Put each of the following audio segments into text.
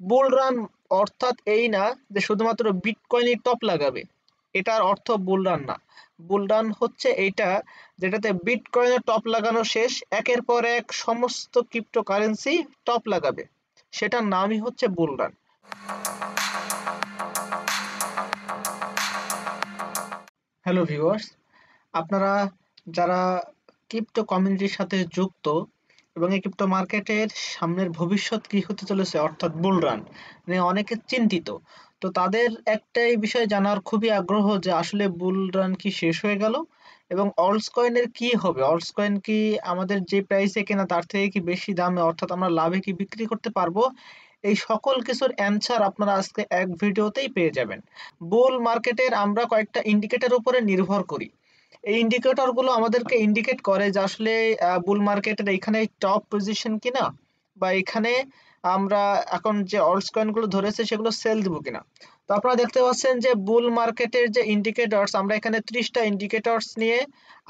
বুল run অর্থাৎ এই না যে শুধুমাত্র বিটকয়েনই টপ লাগাবে, এটার অর্থ বুল রান না। বুল রান হচ্ছে এইটা যেটাতে বিটকয়েনের টপ লাগানো শেষ, একের পর এক সমস্ত ক্রিপ্টোকারেন্সি টপ লাগাবে, সেটার নামই হচ্ছে বুল রান। হ্যালো ভিউয়ার্স, আপনারা যারা ক্রিপ্টো কমিউনিটির সাথে যুক্ত এবং এই ক্রিপ্টো মার্কেটের সামনের ভবিষ্যৎ কি হতে চলেছে অর্থাৎ বুল রান নিয়ে অনেকে চিন্তিত, তো তাদের একটাই বিষয় জানার খুবই আগ্রহ যে আসলে বুল রান কি শেষ হয়ে গেল এবং অল্টস কয়েনের কি হবে, অল্টস কয়েন কি আমাদের যে প্রাইসে কেনা তার থেকে কি বেশি দামে অর্থাৎ আমরা লাভে কি বিক্রি করতে পারবো, এই সকল কিছুর অ্যান্সার আপনারা আজকে এক ভিডিওতেই পেয়ে যাবেন। বুল মার্কেটের আমরা কয়েকটা ইন্ডিকেটর উপরে নির্ভর করি। এই ইন্ডিকেটর গুলো আমাদেরকে ইন্ডিকেট করে যে আসলে বুল মার্কেটের এখানে টপ পজিশন কিনা, বা এখানে আমরা এখন যে অল্টস কয়েন গুলো ধরেছে সেগুলো সেল দিব কিনা। তো আপনারা দেখতে পাচ্ছেন যে বুল মার্কেটের যে ইন্ডিকেটরস, আমরা এখানে 30টা ইন্ডিকেটরস নিয়ে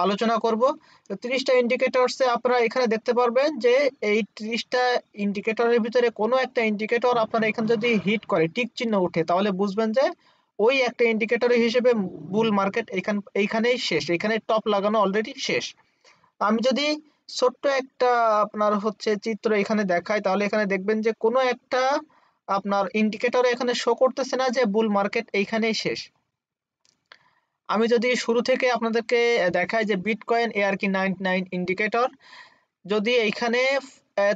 আলোচনা করব। তো 30টা ইন্ডিকেটরসে আপনারা এখানে দেখতে পারবেন যে এই 30টা ইন্ডিকেটরের ভিতরে কোনো একটা ইন্ডিকেটর আপনারা এখানে যদি হিট করে টিক চিহ্ন ওঠে তাহলে বুঝবেন যে ওই একটা ইন্ডিকেটর হিসেবে বুল মার্কেট এইখানেই শেষ, এখানে টপ লাগানো অলরেডি শেষ। আমি যদি ছোট্ট একটা আপনার হচ্ছে চিত্র এখানে দেখাই তাহলে এখানে দেখবেন যে কোনো একটা আপনার ইন্ডিকেটর এখানে শো করতেছে না যে বুল মার্কেট এইখানেই শেষ। আমি যদি শুরু থেকে আপনাদেরকে দেখাই যে বিটকয়েন এআরকি 99 ইন্ডিকেটর যদি এইখানে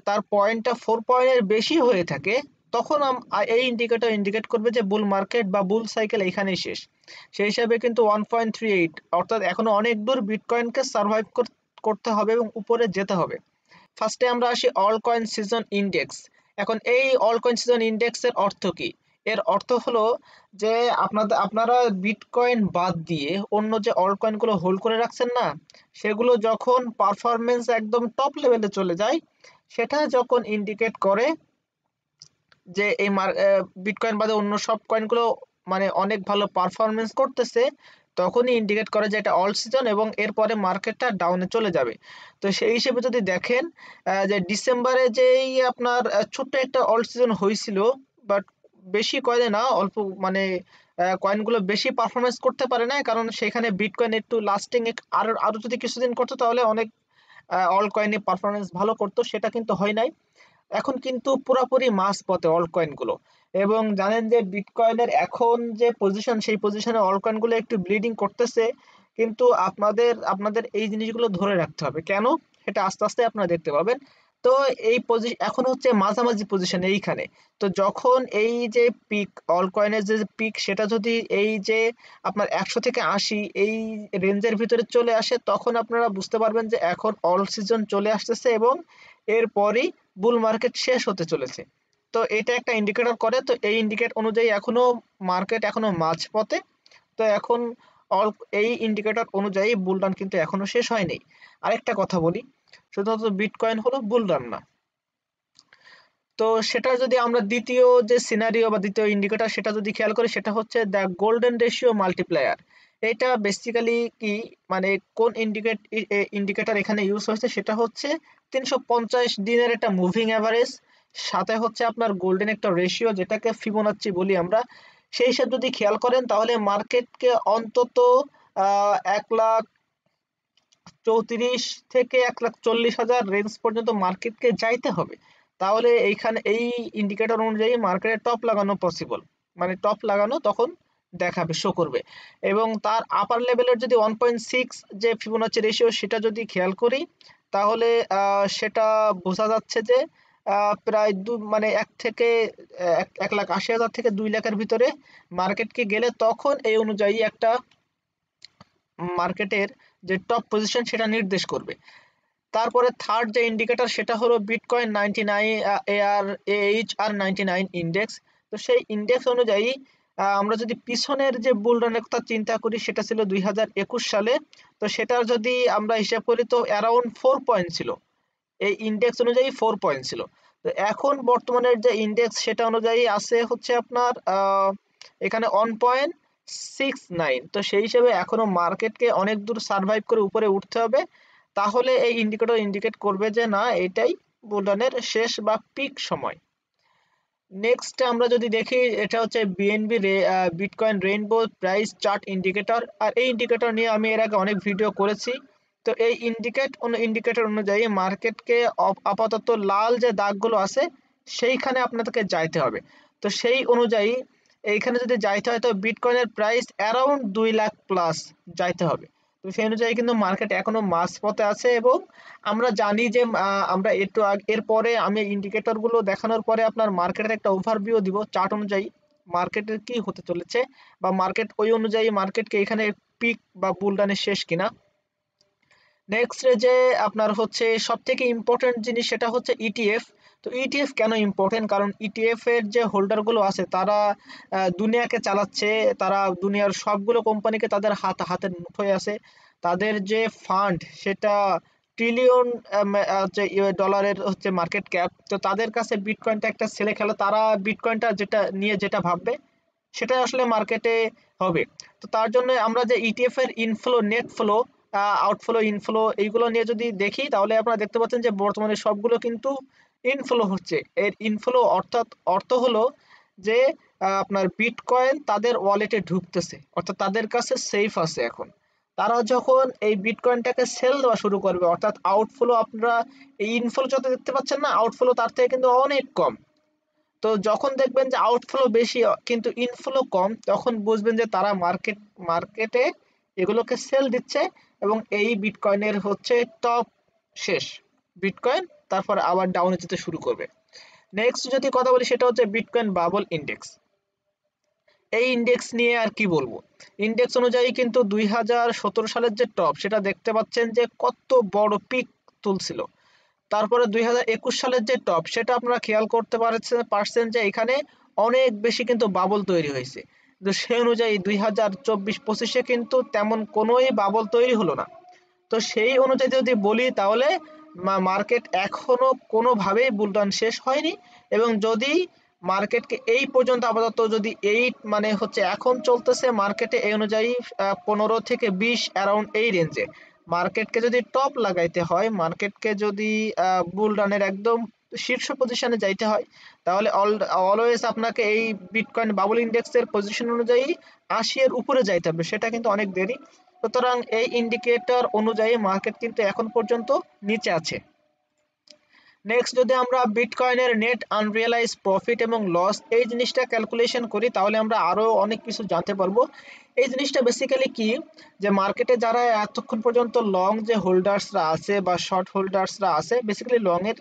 তার পয়েন্টটা 4 পয়েন্টের বেশি হয়ে থাকে তখন এই ইন্ডিকেটর ইন্ডিকেট করবে যে বুল মার্কেট বা বুল সাইকেল এখানেই শেষ। সেই হিসাবে কিন্তু 1.38 অর্থাৎ এখনো অনেক দূর বিটকয়েনকে সার্ভাইভ করতে হবে এবং উপরে যেতে হবে। ফার্স্টে আমরা আসি অল কয়েন সিজন ইন্ডেক্স। এখন এই অল কয়েন সিজন ইন্ডেক্সের অর্থ কি? এর অর্থ হলো যে আপনারা বিটকয়েন বাদ দিয়ে অন্য যে অল কয়েনগুলো হোল্ড করে রাখছেন না, সেগুলো যখন পারফরমেন্স একদম টপ লেভেলে চলে যায়, সেটা যখন ইন্ডিকেট করে যে এই বিটকয়েন বাদে অন্য সব কয়েনগুলো মানে অনেক ভালো পারফরমেন্স করতেছে, তখনই ইন্ডিকেট করে যে এটা অল সিজন এবং এরপরে মার্কেটটা ডাউনে চলে যাবে। তো সেই হিসেবে যদি দেখেন যে ডিসেম্বরে যেই আপনার ছোট্ট একটা অল সিজন হয়েছিল, বাট বেশি কয়েনে না, অল্প মানে কয়েনগুলো বেশি পারফরমেন্স করতে পারে না, কারণ সেখানে বিটকয়েন একটু লাস্টিং আরো আরো যদি কিছুদিন করতো তাহলে অনেক অল কয়েনে পারফরমেন্স ভালো করতো, সেটা কিন্তু হয় নাই। এখন কিন্তু পুরাপুরি মাঝপথে অল্ট কয়েন গুলো, এবং জানেন যে বিটকয়েনের এখন যে পজিশন সেই পজিশনে অল্ট কয়েন গুলো একটু ব্লিডিং করতেছে, কিন্তু আপনাদের আপনাদের এই জিনিসগুলো ধরে রাখতে হবে কেন, সেটা আস্তে আস্তে আপনারা দেখতে পাবেন। তো এই পজিশন এখন হচ্ছে মাঝামাঝি পজিশন এইখানে। তো যখন এই যে পিক অল কয়েনের যে পিক সেটা যদি এই যে আপনার 100 থেকে 80 এই রেঞ্জের ভিতরে চলে আসে তখন আপনারা বুঝতে পারবেন যে এখন অল সিজন চলে আসতেছে এবং এরপরই বুল মার্কেট শেষ হতে চলেছে। তো এটা একটা ইন্ডিকেটর করে, তো এই ইন্ডিকেট অনুযায়ী এখনো মার্কেট এখনো মাঝপথে। তো এখন অল এই ইন্ডিকেটর অনুযায়ী বুল রান কিন্তু এখনো শেষ হয়নি। আরেকটা কথা বলি, শুধুমাত্র বিটকয়েন হলো বুল রান না। তো সেটা যদি আমরা দ্বিতীয় যে সিনারিও বা দ্বিতীয় ইন্ডিকেটর সেটা যদি খেয়াল করি সেটা হচ্ছে দ্য গোল্ডেন রেশিও মাল্টিপ্লায়ার। এটা বেসিক্যালি কি মানে কোন ইন্ডিকেটর এখানে ইউজ হয়েছে সেটা হচ্ছে 350 দিনের একটা মুভিং অ্যাভারেজ, সাথে হচ্ছে আপনার গোল্ডেন একটা রেশিও যেটাকে ফিবোনাচ্চি বলি আমরা। সেই হিসাব যদি খেয়াল করেন তাহলে মার্কেটকে অন্তত 1,34,000 থেকে 1,40,000 রেঞ্জ পর্যন্ত মার্কেটকে যাইতে হবে, তাহলে এইখানে এই ইন্ডিকেটর অনুযায়ী মার্কেটে টপ লাগানো পসিবল, মানে টপ লাগানো তখন দেখাবে শো করবে। এবং তার আপার লেভেলের যদি 1.6 যে ফিবোনাচি রেশিও সেটা যদি খেয়াল করি তাহলে সেটা বোঝা যাচ্ছে যে প্রায় মানে 1,80,000 থেকে 2 লাখের ভিতরে মার্কেটকে গেলে তখন এই অনুযায়ী একটা মার্কেটের যে টপ পজিশন সেটা নির্দেশ করবে। তারপরে থার্ড যে ইন্ডিকেটর সেটা হলো বিটকয়েন 99 AHR 99 ইন্ডেক্স। তো সেই ইন্ডেক্স অনুযায়ী আমরা যদি পিছনের যে বুল রানের কথা চিন্তা করি সেটা ছিল 2021 সালে। তো সেটার যদি আমরা হিসাব করি তো অ্যারাউন্ড 4 পয়েন্ট ছিল, এই ইন্ডেক্স অনুযায়ী 4 পয়েন্ট ছিল। তো এখন বর্তমানের যে ইন্ডেক্স সেটা অনুযায়ী আছে হচ্ছে আপনার এখানে 1.69। তো সেই হিসেবে এখনো মার্কেটকে অনেক দূর সার্ভাইভ করে উপরে উঠতে হবে, তাহলে এই ইন্ডিকেটর ইন্ডিকেট করবে যে না এটাই বুল রানের শেষ বা পিক সময়। নেক্সট আমরা যদি দেখি, এটা হচ্ছে BNB bitcoin rainbow price chart indicator. আর এই ইন্ডিকেটর নিয়ে আমি এর আগে অনেক ভিডিও করেছি। তো এই ইন্ডিকেটর অনুযায়ী মার্কেটকে আপাতত লাল যে দাগগুলো আছে সেইখানে আপনাদেরকে যাইতে হবে। তো সেই অনুযায়ী এইখানে যদি যাইতে হয় তো বিটকয়েনের প্রাইস অ্যারাউন্ড 2 লাখ প্লাস যাইতে হবে। তো সেই অনুযায়ী কিন্তু মার্কেট এখনো মাঝপথে আছে, এবং আমরা জানি যে আমরা একটু এরপরে আমি ইন্ডিকেটর গুলো দেখানোর পরে আপনার মার্কেটের একটা ওভারভিউ দিব চার্ট অনুযায়ী মার্কেটের কি হতে চলেছে, বা মার্কেট ওই অনুযায়ী মার্কেটকে এখানে পিক বা বুলডানের শেষ কিনা। নেক্সট যে আপনার হচ্ছে সব থেকে ইম্পর্টেন্ট জিনিস সেটা হচ্ছে ইটিএফ। তো ইটিএফ কেন ইম্পর্টেন্ট, কারণ ইটিএফ এর যে হোল্ডার গুলো আছে তারা দুনিয়াকে চালাচ্ছে, তারা দুনিয়ার সবগুলো কোম্পানিকে তাদের হাতের মুঠোয় আছে। তাদের যে ফান্ড সেটা ট্রিলিয়ন হচ্ছে ডলারের হচ্ছে মার্কেট ক্যাপ। তো তাদের কাছে বিটকয়েনটা একটা ছেলে খেলা, তারা বিটকয়েনটা যেটা নিয়ে যেটা ভাববে সেটাই আসলে মার্কেটে হবে। তো তার জন্য আমরা যে ইটিএফ এর inflow, net flow, outflow, inflow এইগুলো নিয়ে যদি দেখি তাহলে আপনারা দেখতে পাচ্ছেন যে বর্তমানে সবগুলো কিন্তু ইনফ্লো হচ্ছে। এর ইনফ্লো অর্থাৎ অর্থ হলো যে আপনার বিটকয়েন তাদের ওয়ালেটে ঢুকতেছে, অর্থাৎ তাদের কাছে সেফ আছে এখন। তারা যখন এই বিটকয়েনটাকে সেল দেওয়া শুরু করবে, অর্থাৎ আউটফ্লো, আপনারা এই ইনফ্লো যত দেখতে পাচ্ছেন না, আউটফ্লো তার থেকে কিন্তু অনেক কম। তো যখন দেখবেন যে আউটফ্লো বেশি কিন্তু ইনফ্লো কম, তখন বুঝবেন যে তারা মার্কেটে এগুলোকে সেল দিচ্ছে, এবং এই বিটকয়েনের হচ্ছে টপ শেষ। বিটকয়েন তারপর আবার ডাউনে যেতে শুরু করবে। নেক্সট যদি কথা বলি সেটা হচ্ছে বিটকয়েন বাবল ইন্ডেক্স। এই ইন্ডেক্স নিয়ে আর কি বলবো। ইন্ডেক্স অনুযায়ী কিন্তু 2017 সালের যে টপ সেটা দেখতে পাচ্ছেন যে কত বড় পিক তুলছিল। তারপরে 2021 সালের যে টপ সেটা আপনারা খেয়াল করতে পারছেন যে এখানে অনেক বেশি কিন্তু বাবল তৈরি হয়েছে। তো সেই অনুযায়ী 2024-25-এ কিন্তু তেমন কোনোই বাবল তৈরি হলো না। তো সেই অনুযায়ী যদি বলি তাহলে মার্কেট এখনো কোনোভাবেই বুলডাউন শেষ হয়নি, এবং যদি মার্কেটকে এই পর্যন্ত আপাতত যদি এই মানে হচ্ছে এখন চলতেছে মার্কেটে এই অনুযায়ী 15 থেকে 20 অ্যারাউন্ড এই রেঞ্জে মার্কেটকে যদি টপ লাগাইতে হয়, মার্কেটকে যদি বুলডানের একদম শীর্ষ পজিশনে যাইতে হয়, তাহলে অলওয়েজ আপনাকে এই বিটকয়েন বাবল ইন্ডেক্সের পজিশন অনুযায়ী 80 এর উপরে যাইতে হবে, সেটা কিন্তু অনেক দেরি। সুতরাং এই ইন্ডিকেটর অনুযায়ী মার্কেট কিন্তু এখন পর্যন্ত নিচে আছে। নেক্সট যদি আমরা বিটকয়েনের নেট আনরিয়ালাইজ প্রফিট এবং লস এই জিনিসটা ক্যালকুলেশন করি তাহলে আমরা আরো অনেক কিছু জানতে পারবো। এই জিনিসটা বেসিক্যালি কি, যে মার্কেটে যারা এতক্ষণ পর্যন্ত লং যে হোল্ডার্সরা আছে বা শর্ট হোল্ডার্সরা আছে, বেসিক্যালি লং এর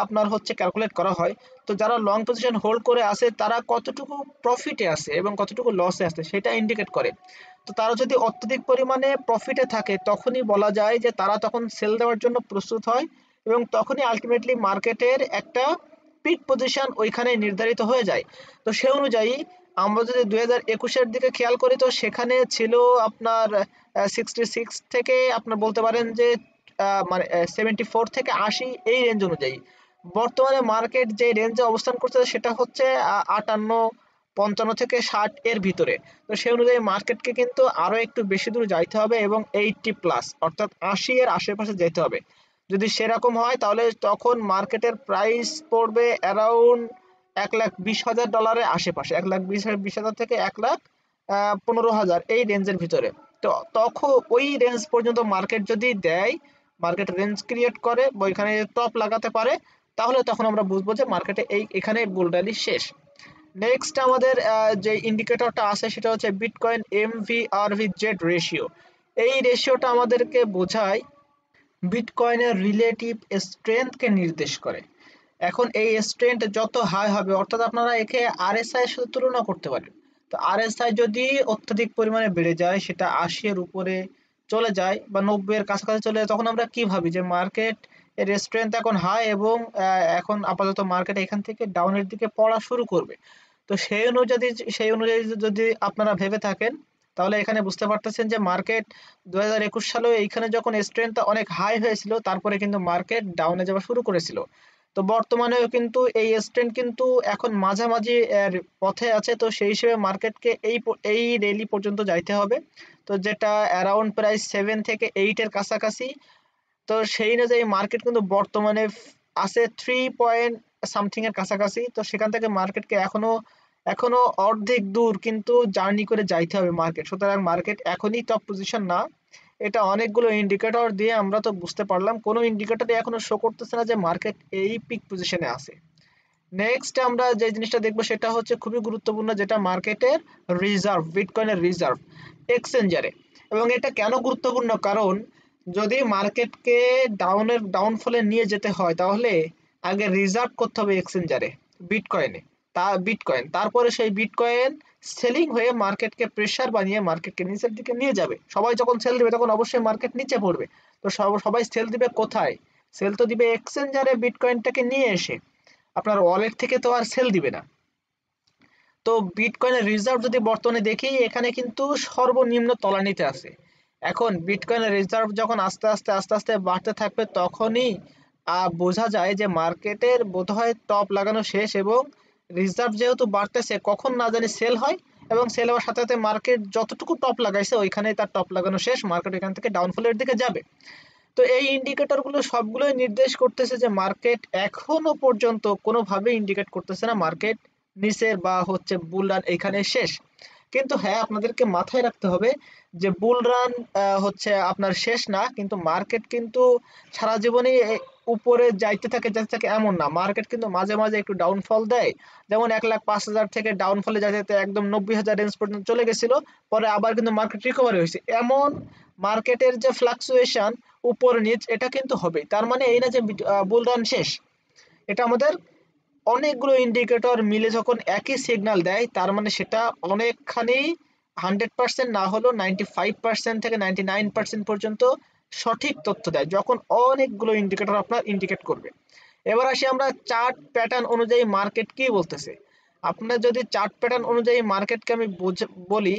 আপনার হচ্ছে ক্যালকুলেট করা হয়। তো যারা লং পজিশন হোল্ড করে আছে তারা কতটুকু প্রফিটে আছে এবং কতটুকু লসে আছে সেটা ইন্ডিকেট করে। তো তারা যদি অত্যধিক পরিমাণে প্রফিটে থাকে তখনই বলা যায় যে তারা তখন সেল দেওয়ার জন্য প্রস্তুত হয়, এবং তখনই আলটিমেটলি মার্কেটের একটা পিক পজিশন ওইখানে নির্ধারিত হয়ে যায়। তো সে অনুযায়ী আমরা যদি 2021-এর দিকে খেয়াল করি তো সেখানে ছিল আপনার 66 থেকে আপনার বলতে পারেন যে মানে 74 থেকে 80 এই রেঞ্জ অনুযায়ী। বর্তমানে মার্কেট যে রেঞ্জে অবস্থান করছে সেটা হচ্ছে 58, 55 থেকে 60 এর ভিতরে। তো সেই অনুযায়ী মার্কেটকে কিন্তু আরো একটু বেশি দূর যাইতে হবে এবং 80 প্লাস অর্থাৎ 80 এর আশেপাশে যেতে হবে। যদি সেরকম হয় তাহলে তখন মার্কেটের প্রাইস পড়বে অ্যারাউন্ড $1,20,000 আশেপাশে, 1,20,000 থেকে 1,15,000 এই রেঞ্জের ভিতরে। তো তখন ওই রেঞ্জ পর্যন্ত মার্কেট যদি দেয়, মার্কেট রেঞ্জ ক্রিয়েট করে বা ওইখানে টপ লাগাতে পারে, তাহলে তখন আমরা বুঝবো যে মার্কেটে এখানে বুল র্যালি শেষ। নেক্সট আমাদের যে ইন্ডিকেটরটা আছে সেটা হচ্ছে বিটকয়েন এমভিআরভি জেড রেশিও। এই রেশিওটা আমাদেরকে বোঝায় বিটকয়েনের রিলেটিভ স্ট্রেংথকে নির্দেশ করে। এখন এই স্ট্রেংথ যত হাই হবে, অর্থাৎ আপনারা একে আরএসআই এর সাথে তুলনা করতে পারেন। তো আরএসআই যদি অত্যধিক পরিমাণে বেড়ে যায়, সেটা 80 এর উপরে চলে যায় বা 90 এর কাছাকাছি চলে যায়, তখন আমরা কি ভাবি যে মার্কেট এর স্ট্রেংথ এখন হাই এবং এখন আপাতত মার্কেট এখান থেকে ডাউনের দিকে পড়া শুরু করবে। তো সেই অনুযায়ী যদি আপনারা ভেবে থাকেন তাহলে এখানে বুঝতে পারতেছেন যে মার্কেট 2021 সালে এইখানে যখন স্ট্রেংথ অনেক হাই হয়েছিল তারপরে কিন্তু মার্কেট ডাউনে যাওয়া শুরু করেছিল। তো বর্তমানেও কিন্তু এই স্ট্রেংথ কিন্তু এখন মাঝামাঝি এর পথে আছে। তো সেই হিসেবে মার্কেটকে এই রেলি পর্যন্ত যাইতে হবে, তো যেটা অ্যারাউন্ড প্রায় 7 থেকে 8 এর কাছাকাছি। তো সেই অনুযায়ী মার্কেট কিন্তু বর্তমানে আছে সামথিং এর কাছাকাছি। তো সেখান থেকে মার্কেটকে এখনো এখনো অর্ধেক দূর কিন্তু জার্নি করে যাইতে হবে মার্কেট। সুতরাং মার্কেট এখনই টপ পজিশন না। এটা অনেকগুলো ইন্ডিকেটর দিয়ে আমরা তো বুঝতে পারলাম, কোনো ইন্ডিকেটরে এখনো শো করতেছে না যে মার্কেট এই পিক পজিশনে আছে। নেক্সট আমরা যে জিনিসটা দেখবো সেটা হচ্ছে খুবই গুরুত্বপূর্ণ, যেটা মার্কেটের রিজার্ভ, বিটকয়েনের রিজার্ভ এক্সচেঞ্জারে। এবং এটা কেন গুরুত্বপূর্ণ, কারণ যদি মার্কেটকে ডাউনফলে নিয়ে যেতে হয় তাহলে আগে রিজার্ভ করতে হবে এক্সচেঞ্জারে বিটকয়েনে, বিটকয়েন, তারপরে সেই বিটকয়েন সেলিং হয়ে মার্কেটকে প্রেসার বানিয়ে মার্কেটকে নিচের দিকে নিয়ে যাবে। সবাই যখন সেল দিবে তখন অবশ্যই মার্কেট নিচে পড়বে। তো সবাই সেল দিবে কোথায়? সেল তো দিবে এক্সচেঞ্জারে বিটকয়েনটাকে নিয়ে এসে, আপনার ওয়ালেট থেকে তো আর সেল দিবে না। তো বিটকয়েনের রিজার্ভ যদি বর্তমানে দেখি, এখানে কিন্তু সর্বনিম্ন তলানিতে আছে। এখন বিটকয়েনের রিজার্ভ যখন আস্তে আস্তে আস্তে আস্তে বাড়তে থাকবে, তখনই বোঝা যায় যে মার্কেটের বোধহয় টপ লাগানো শেষ। এবং রিজার্ভ যেহেতু বাড়তেছে, কখন না জানি সেল হয়, এবং সেল হওয়ার সাথে সাথে মার্কেট যতটুকু টপ লাগাইছে ওইখানে তার টপ লাগানো শেষ, মার্কেট এখান থেকে ডাউনফলের দিকে যাবে। তো এই ইন্ডিকেটর গুলো সবগুলোই নির্দেশ করতেছে যে মার্কেট এখনো পর্যন্ত কোনোভাবেই ইন্ডিকেট করতেছে না মার্কেট নিচের বা হচ্ছে বুল রান এখানে শেষ। কিন্তু হ্যাঁ, আপনাদেরকে মাথায় রাখতে হবে যে বুল রান হচ্ছে আপনার শেষ না, কিন্তু মার্কেট কিন্তু সারা জীবনই উপরে যাইতে থাকে যাইতে থাকে এমন না। মার্কেট কিন্তু মাঝে মাঝে একটু ডাউনফল দেয়। যেমন 1,05,000 থেকে ডাউনফলে যাইতে যাইতে একদম 90,000 রেঞ্জ পর্যন্ত চলে গেছিল, পরে আবার কিন্তু মার্কেট রিকভারি হয়েছে। এমন মার্কেটের যে ফ্লাকচুয়েশন উপর নিচ, এটা কিন্তু হবে, তার মানে এই না যে বুল রান শেষ। এটা আমাদের অনেকগুলো ইন্ডিকেটর মিলে যখন একই সিগন্যাল দেয়, তার মানে সেটা অনেকখানি 100% না হলেও 95% থেকে 99% পর্যন্ত সঠিক তথ্য দেয়, যখন অনেকগুলো ইন্ডিকেটর আপনার ইন্ডিকেট করবে। এবার আসি আমরা চার্ট প্যাটার্ন অনুযায়ী মার্কেট কি বলতেছে। আপনার যদি চার্ট প্যাটার্ন অনুযায়ী মার্কেটকে আমি বলি,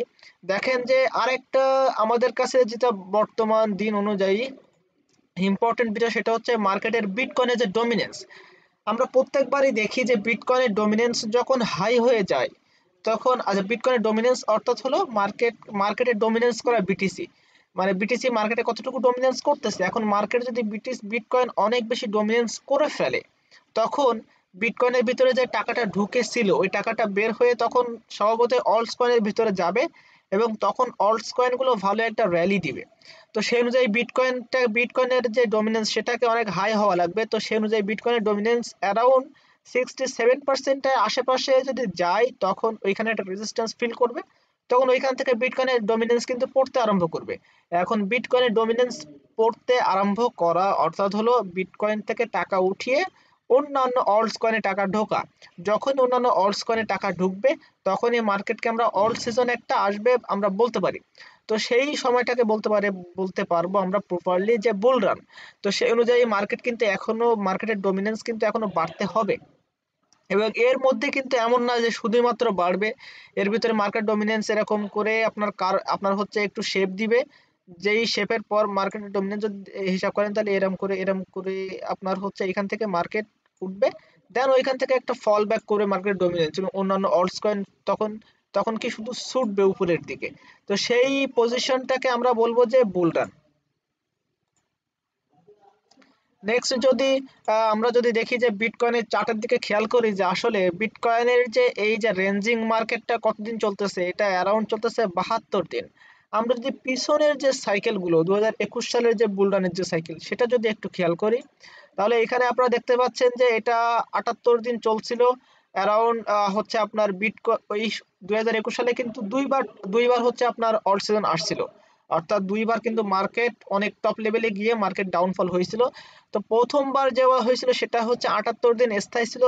দেখেন যে আরেকটা আমাদের কাছে যেটা বর্তমান দিন অনুযায়ী ইম্পর্টেন্ট বিষয়, সেটা হচ্ছে মার্কেটের বিটকয়েনের যে ডমিনেন্স। আমরা প্রত্যেকবারই দেখি যে বিটকয়েনের ডমিনেন্স যখন হাই হয়ে যায়, তখন বিটকয়েনের ডমিনেন্স অর্থাৎ হলো মার্কেটের ডমিনেন্স করা বিটিসি, মানে বিটিসি মার্কেটে কতটুকু ডমিনেন্স করতেছে। এখন মার্কেট যদি বিটকয়েন অনেক বেশি ডমিনেন্স করে ফেলে, তখন বিটকয়েনের ভিতরে যে টাকাটা ঢুকেছিল ওই টাকাটা বের হয়ে তখন স্বভাবতই অল্টস কয়েনের ভিতরে যাবে, এবং তখন অল্টস কয়েনগুলো ভালো একটা র্যালি দিবে। তো সেই অনুযায়ী বিটকয়েনের যে ডমিনেন্স সেটাকে অনেক হাই হওয়া লাগবে। তো সেই অনুযায়ী বিটকয়েনের ডমিনেন্স অ্যারাউন্ড 67%-এর আশেপাশে যদি যায়, তখন ওইখানে একটা রেজিস্ট্যান্স ফিল করবে, তখন ওইখান থেকে বিটকয়েনের ডমিনেন্স কিন্তু পড়তে আরম্ভ করবে। এখন বিটকয়েনের ডমিনেন্স পড়তে আরম্ভ করা অর্থাৎ হলো বিটকয়েন থেকে টাকা উঠিয়ে অন্যান্য অল্টস কয়েনে টাকা ঢোকা। যখন অন্যান্য অল্টস কয়েনে টাকা ঢুকবে, তখনই মার্কেটকে আমরা অল্ট সিজন একটা আসবে আমরা বলতে পারি। তো সেই সময়টাকে বলতে পারবো আমরা প্রপারলি যে বুল রান। তো সেই অনুযায়ী মার্কেট কিন্তু এখনো, মার্কেটের ডমিনেন্স কিন্তু এখনো বাড়তে হবে। এবং এর মধ্যে কিন্তু এমন না যে শুধুমাত্র বাড়বে, এর ভিতরে মার্কেট ডমিনেন্স এরকম করে আপনার হচ্ছে একটু শেপ দিবে, যেই শেপের পর মার্কেটের ডমিনেন্স যদি হিসাব করেন, তাহলে এরম করে আপনার হচ্ছে এখান থেকে মার্কেট উঠবে। দেন ওইখান থেকে একটা ফল ব্যাক করে মার্কেট ডমিনেন্স এবং অন্যান্য অল্টস কয়েন তখন তখন কি শুধু ছুটবে উপরের দিকে। তো সেই পজিশনটাকে আমরা বলবো যে বুল রান। নেক্সট যদি আমরা যদি দেখি যে বিটকয়েনের চার্টের দিকে খেয়াল করি, যে আসলে বিটকয়েনের যে এই যে রেঞ্জিং মার্কেটটা কতদিন চলতেছে, এটা অ্যারাউন্ড চলতেছে 72 দিন। আমরা যদি পিছনের যে সাইকেলগুলো 2021 সালের যে বুলরানের যে সাইকেল সেটা যদি একটু খেয়াল করি, তাহলে এখানে আপনারা দেখতে পাচ্ছেন যে এটা 78 দিন চলছিল অ্যারাউন্ড। হচ্ছে আপনার ওই 2021 সালে কিন্তু দুইবার হচ্ছে আপনার অল সিজন আসছিল, অর্থাৎ দুইবার কিন্তু মার্কেট অনেক টপ লেভেলে গিয়ে মার্কেট ডাউনফল হয়েছিল। তো প্রথমবার যেটা হয়েছিল সেটা হচ্ছে 78 দিন স্থায়ী ছিল,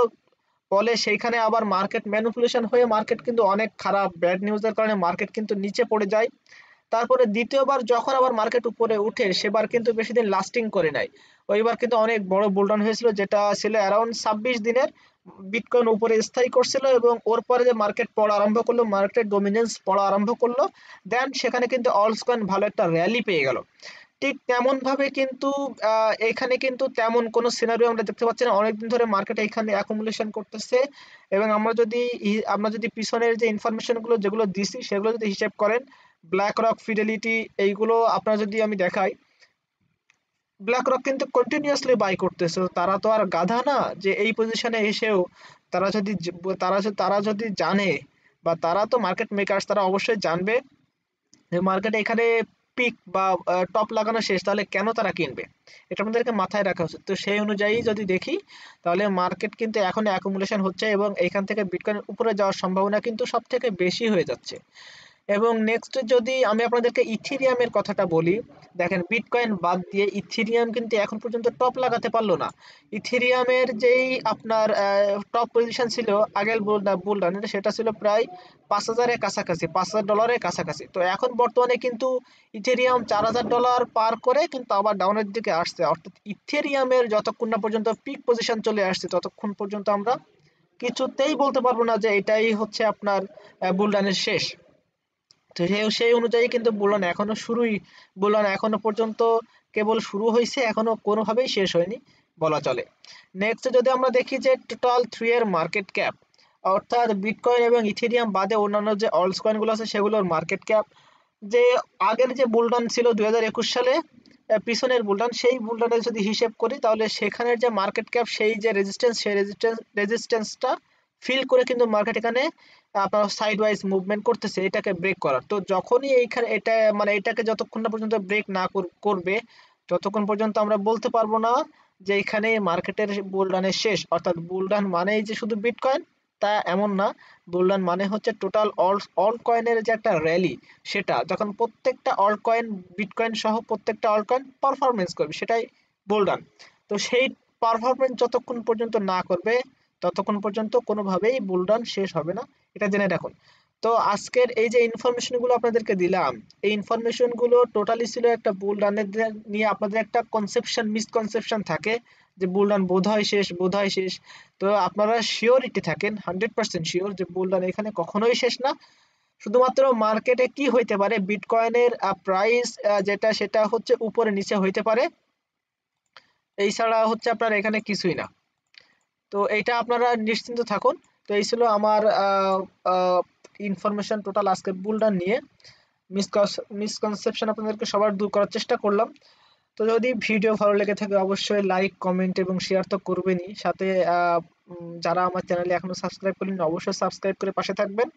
ফলে সেইখানে আবার মার্কেট ম্যানিপুলেশন হয়ে মার্কেট কিন্তু অনেক খারাপ ব্যাড নিউজের কারণে মার্কেট কিন্তু নিচে পড়ে যায়। তারপরে দ্বিতীয়বার যখন আবার মার্কেট উপরে উঠে, সেবার কিন্তু বেশি দিন লাস্টিং করে নাই। ওইবার কিন্তু অনেক বড় বুলডাউন হয়েছিল, যেটা ছিল অ্যারাউন্ড 26 দিনের। বিটকয়েন উপরে স্থায়ী করছিল এবং ওর পরে যে মার্কেট পড়া আরম্ভ করলো, মার্কেট ডমিনেন্স পড়া আরম্ভ করলো, দেন সেখানে কিন্তু অলস কয়েন ভালো একটা র্যালি পেয়ে গেল। ঠিক তেমন ভাবে কিন্তু এখানে কিন্তু তেমন কোনো সিনারিও আমরা দেখতে পাচ্ছি না, অনেকদিন ধরে মার্কেট এখানে অ্যাকুমুলেশন করতেছে। এবং আমরা যদি পিছনের যে ইনফরমেশন গুলো যেগুলো দিছি সেগুলো যদি হিসেব করেন, ব্ল্যাক রক, ফিডেলিটি, এইগুলো আপনারা যদি আমি দেখাই, ব্ল্যাক রক কিন্তু কন্টিনিউয়াসলি বাই করতেছে, তারা তো আর গাধা না যে এই পজিশনে এসেও তারা যদি জানে, বা তারা তো মার্কেট মেকার্স, তারা অবশ্যই জানবে যে মার্কেটে এখানে পিক বা টপ লাগানো শেষ, তাহলে কেন তারা কিনবে, এটা আমাদেরকে মাথায় রাখা উচিত। তো সেই অনুযায়ী যদি দেখি, তাহলে মার্কেট কিন্তু এখন অ্যাকুমুলেশন হচ্ছে এবং এখান থেকে বিটকয়েন উপরে যাওয়ার সম্ভাবনা কিন্তু সব থেকে বেশি হয়ে যাচ্ছে। এবং নেক্সট যদি আমি আপনাদেরকে ইথেরিয়ামের কথাটা বলি, দেখেন বিটকয়েন বাদ দিয়ে ইথেরিয়াম কিন্তু এখন পর্যন্ত টপ লাগাতে পারলো না। ইথেরিয়ামের যেই আপনার টপ পজিশন ছিল আগের বুলরানের, সেটা ছিল প্রায় 5,000-এর কাছাকাছি, $5,000 কাছাকাছি। তো এখন বর্তমানে কিন্তু ইথেরিয়াম $4,000 পার করে কিন্তু আবার ডাউনের দিকে আসছে। অর্থাৎ ইথেরিয়ামের যতক্ষণ না পর্যন্ত পিক পজিশন চলে আসছে, ততক্ষণ পর্যন্ত আমরা কিছুতেই বলতে পারবো না যে এটাই হচ্ছে আপনার বুলরানের শেষ। তো সেই অনুযায়ী কিন্তু বুলরন এখনো পর্যন্ত কেবল শুরু হয়েছে, এখনো কোনোভাবেই শেষ হয়নি বলা চলে। নেক্সট যদি আমরা দেখি যে টোটাল 3 এর মার্কেট ক্যাপ, অর্থাৎ বিটকয়েন এবং ইথেরিয়াম বাদে অন্যান্য যে অল্টস কয়েন গুলো আছে সেগুলোর মার্কেট ক্যাপ, যে আগের যে বুলরন ছিল 2021 সালে, পিছনের বুলরন, সেই বুলরনের যদি হিসেব করি, তাহলে সেখানের যে মার্কেট ক্যাপ, সেই যে রেজিস্ট্যান্স, সেই রেজিস্ট্যান্সটা ফিল করে কিন্তু মার্কেট এখানে আপনার সাইড ওয়াইজ মুভমেন্ট করতেছে এটাকে ব্রেক করার। তো যখনই এইখানে এটা মানে এটাকে যতক্ষণ না পর্যন্ত ব্রেক না করবে, ততক্ষণ পর্যন্ত আমরা বলতে পারবো না যে এখানে মার্কেটের বুল রানের শেষ। অর্থাৎ বুল রান মানেই যে শুধু বিটকয়েন, তা এমন না। বুল রান মানে হচ্ছে টোটাল অল কয়েনের যে একটা র্যালি, সেটা যখন প্রত্যেকটা অল কয়েন, বিটকয়েন সহ প্রত্যেকটা অল কয়েন পারফরমেন্স করবে, সেটাই বুল রান। তো সেই পারফরমেন্স যতক্ষণ পর্যন্ত না করবে, ততক্ষণ পর্যন্ত কোনোভাবেই বুল রান শেষ হবে না, এটা জেনে রাখুন। তো আজকের এই যে ইনফরমেশন গুলো আপনাদেরকে দিলাম, এই ইনফরমেশন গুলো টোটালি ছিল একটা বুল রানের নিয়ে আপনাদের একটা কনসেপশন, মিসকনসেপশন থাকে যে বুল রান বোধ হয় শেষ। তো আপনারা শিওরিটি থাকেন 100% শিওর যে বুল রান এখানে কখনোই শেষ না। শুধুমাত্র মার্কেটে কি হইতে পারে, বিটকয়েনের প্রাইস যেটা, সেটা হচ্ছে উপরে নিচে হইতে পারে, এই ছাড়া হচ্ছে আপনার এখানে কিছুই না। তো এইটা আপনারা নিশ্চিন্ত থাকুন। তো এই ছিল আমার ইনফরমেশন টোটাল আজকে বুলডান নিয়ে। মিসকনসেপশন আপনাদেরকে সবার দূর করার চেষ্টা করলাম। তো যদি ভিডিও ভালো লেগে থাকে, অবশ্যই লাইক, কমেন্ট এবং শেয়ার তো করবেনই, সাথে যারা আমার চ্যানেলে এখনো সাবস্ক্রাইব করেনি, অবশ্যই সাবস্ক্রাইব করে পাশে থাকবেন।